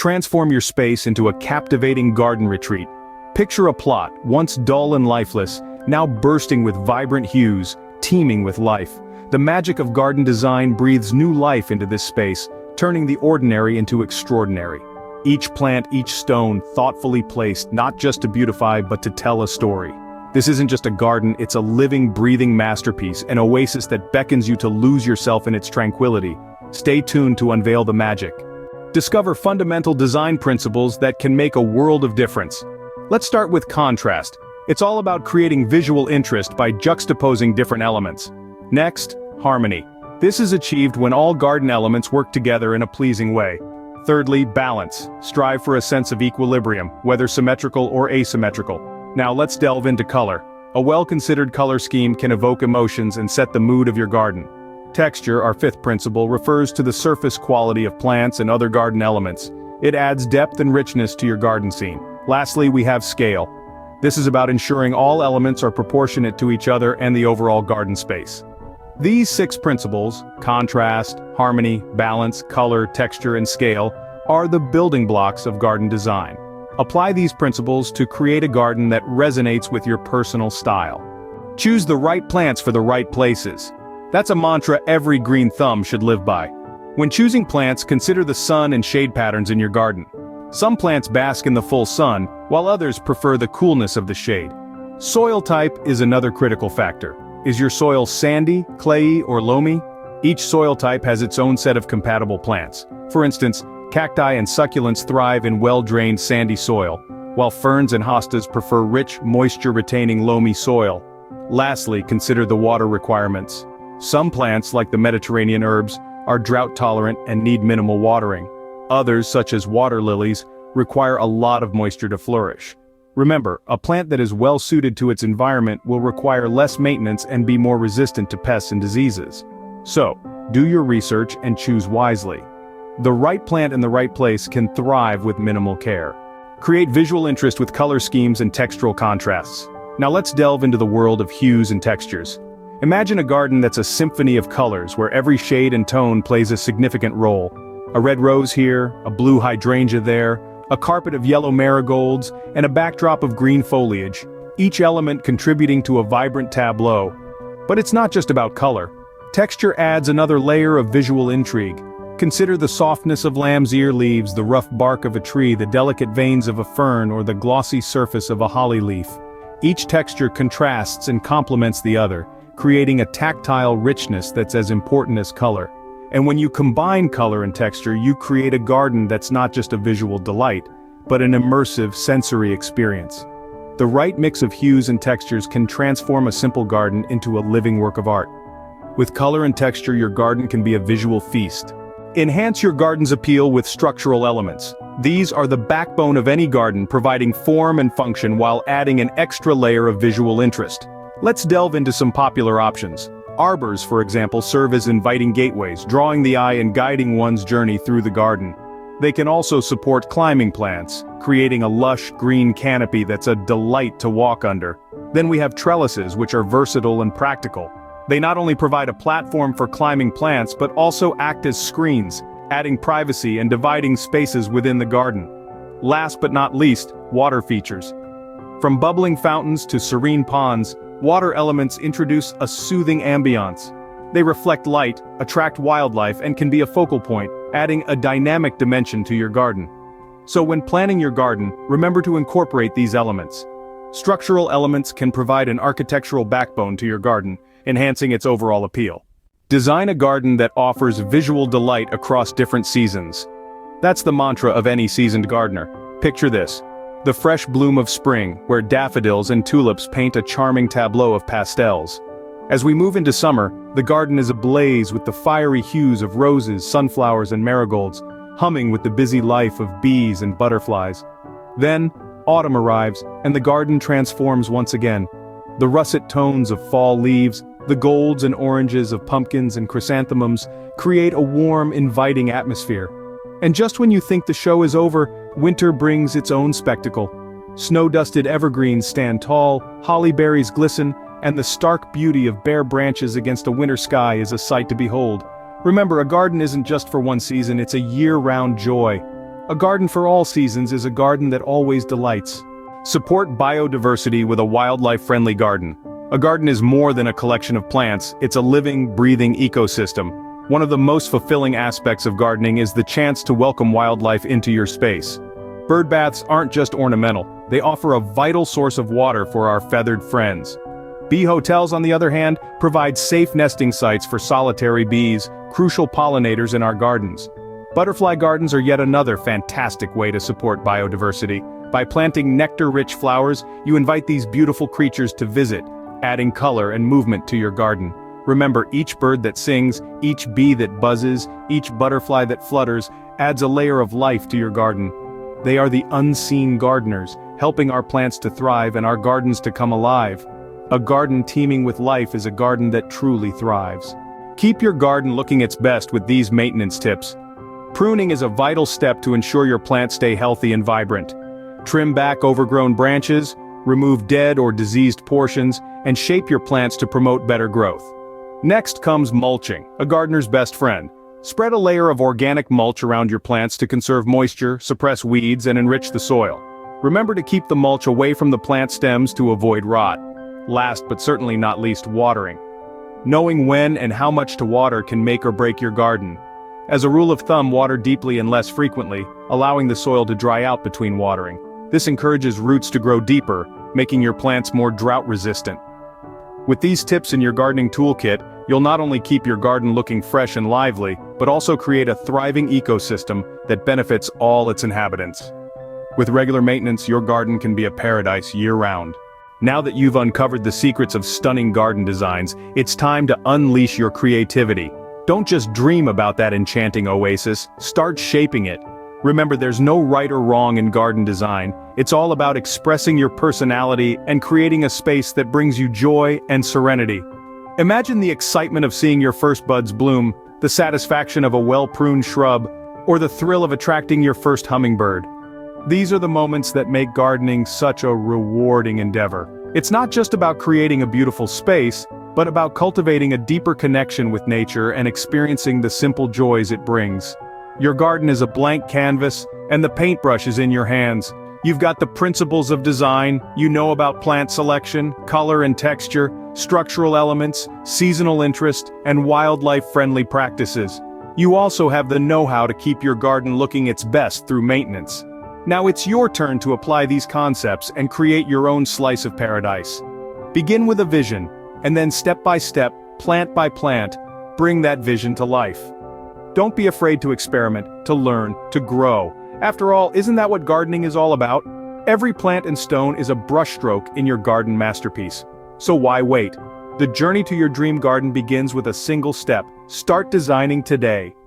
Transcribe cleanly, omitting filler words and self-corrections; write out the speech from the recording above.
transform your space into a captivating garden retreat. Picture a plot, once dull and lifeless, now bursting with vibrant hues, teeming with life. The magic of garden design breathes new life into this space, turning the ordinary into extraordinary. Each plant, each stone, thoughtfully placed, not just to beautify but to tell a story. This isn't just a garden, it's a living, breathing masterpiece, an oasis that beckons you to lose yourself in its tranquility. Stay tuned to unveil the magic. Discover fundamental design principles that can make a world of difference. Let's start with contrast. It's all about creating visual interest by juxtaposing different elements. Next, harmony. This is achieved when all garden elements work together in a pleasing way. Thirdly, balance. Strive for a sense of equilibrium, whether symmetrical or asymmetrical. Now let's delve into color. A well-considered color scheme can evoke emotions and set the mood of your garden. Texture, our fifth principle, refers to the surface quality of plants and other garden elements. It adds depth and richness to your garden scene. Lastly, we have scale. This is about ensuring all elements are proportionate to each other and the overall garden space. These 6 principles, contrast, harmony, balance, color, texture, and scale, are the building blocks of garden design. Apply these principles to create a garden that resonates with your personal style. Choose the right plants for the right places. That's a mantra every green thumb should live by. When choosing plants, consider the sun and shade patterns in your garden. Some plants bask in the full sun, while others prefer the coolness of the shade. Soil type is another critical factor. Is your soil sandy, clayey, or loamy? Each soil type has its own set of compatible plants. For instance, cacti and succulents thrive in well-drained sandy soil, while ferns and hostas prefer rich, moisture-retaining loamy soil. Lastly, consider the water requirements. Some plants, like the Mediterranean herbs, are drought-tolerant and need minimal watering. Others, such as water lilies, require a lot of moisture to flourish. Remember, a plant that is well suited to its environment will require less maintenance and be more resistant to pests and diseases. So, do your research and choose wisely. The right plant in the right place can thrive with minimal care. Create visual interest with color schemes and textural contrasts. Now let's delve into the world of hues and textures. Imagine a garden that's a symphony of colors where every shade and tone plays a significant role. A red rose here, a blue hydrangea there, a carpet of yellow marigolds, and a backdrop of green foliage, each element contributing to a vibrant tableau. But it's not just about color. Texture adds another layer of visual intrigue. Consider the softness of lamb's ear leaves, the rough bark of a tree, the delicate veins of a fern, or the glossy surface of a holly leaf. Each texture contrasts and complements the other, creating a tactile richness that's as important as color. And when you combine color and texture, you create a garden that's not just a visual delight, but an immersive sensory experience. The right mix of hues and textures can transform a simple garden into a living work of art. With color and texture, your garden can be a visual feast. Enhance your garden's appeal with structural elements. These are the backbone of any garden, providing form and function while adding an extra layer of visual interest. Let's delve into some popular options. Arbors, for example, serve as inviting gateways, drawing the eye and guiding one's journey through the garden. They can also support climbing plants, creating a lush green canopy that's a delight to walk under. Then we have trellises, which are versatile and practical. They not only provide a platform for climbing plants but also act as screens, adding privacy and dividing spaces within the garden. Last but not least, water features. From bubbling fountains to serene ponds, water elements introduce a soothing ambiance. They reflect light, attract wildlife, and can be a focal point, adding a dynamic dimension to your garden. So when planning your garden, remember to incorporate these elements. Structural elements can provide an architectural backbone to your garden, enhancing its overall appeal. Design a garden that offers visual delight across different seasons. That's the mantra of any seasoned gardener. Picture this: the fresh bloom of spring, where daffodils and tulips paint a charming tableau of pastels. As we move into summer, the garden is ablaze with the fiery hues of roses, sunflowers, and marigolds, humming with the busy life of bees and butterflies. Then, autumn arrives, and the garden transforms once again. The russet tones of fall leaves, the golds and oranges of pumpkins and chrysanthemums, create a warm, inviting atmosphere. And just when you think the show is over, winter brings its own spectacle. Snow-dusted evergreens stand tall, holly berries glisten, and the stark beauty of bare branches against a winter sky is a sight to behold. Remember, a garden isn't just for one season, it's a year-round joy. A garden for all seasons is a garden that always delights. Support biodiversity with a wildlife-friendly garden. A garden is more than a collection of plants, it's a living, breathing ecosystem. One of the most fulfilling aspects of gardening is the chance to welcome wildlife into your space. Bird baths aren't just ornamental, they offer a vital source of water for our feathered friends. Bee hotels, on the other hand, provide safe nesting sites for solitary bees, crucial pollinators in our gardens. Butterfly gardens are yet another fantastic way to support biodiversity. By planting nectar-rich flowers, you invite these beautiful creatures to visit, adding color and movement to your garden. Remember, each bird that sings, each bee that buzzes, each butterfly that flutters, adds a layer of life to your garden. They are the unseen gardeners, helping our plants to thrive and our gardens to come alive. A garden teeming with life is a garden that truly thrives. Keep your garden looking its best with these maintenance tips. Pruning is a vital step to ensure your plants stay healthy and vibrant. Trim back overgrown branches, remove dead or diseased portions, and shape your plants to promote better growth. Next comes mulching, a gardener's best friend. Spread a layer of organic mulch around your plants to conserve moisture, suppress weeds, and enrich the soil. Remember to keep the mulch away from the plant stems to avoid rot. Last but certainly not least, watering. Knowing when and how much to water can make or break your garden. As a rule of thumb, water deeply and less frequently, allowing the soil to dry out between watering. This encourages roots to grow deeper, making your plants more drought-resistant. With these tips in your gardening toolkit, you'll not only keep your garden looking fresh and lively, but also create a thriving ecosystem that benefits all its inhabitants. With regular maintenance, your garden can be a paradise year-round. Now that you've uncovered the secrets of stunning garden designs, it's time to unleash your creativity. Don't just dream about that enchanting oasis, start shaping it. Remember, there's no right or wrong in garden design, it's all about expressing your personality and creating a space that brings you joy and serenity. Imagine the excitement of seeing your first buds bloom, the satisfaction of a well-pruned shrub, or the thrill of attracting your first hummingbird. These are the moments that make gardening such a rewarding endeavor. It's not just about creating a beautiful space, but about cultivating a deeper connection with nature and experiencing the simple joys it brings. Your garden is a blank canvas, and the paintbrush is in your hands. You've got the principles of design, you know about plant selection, color and texture, structural elements, seasonal interest, and wildlife-friendly practices. You also have the know-how to keep your garden looking its best through maintenance. Now it's your turn to apply these concepts and create your own slice of paradise. Begin with a vision, and then step by step, plant by plant, bring that vision to life. Don't be afraid to experiment, to learn, to grow. After all, isn't that what gardening is all about? Every plant and stone is a brushstroke in your garden masterpiece. So why wait? The journey to your dream garden begins with a single step. Start designing today.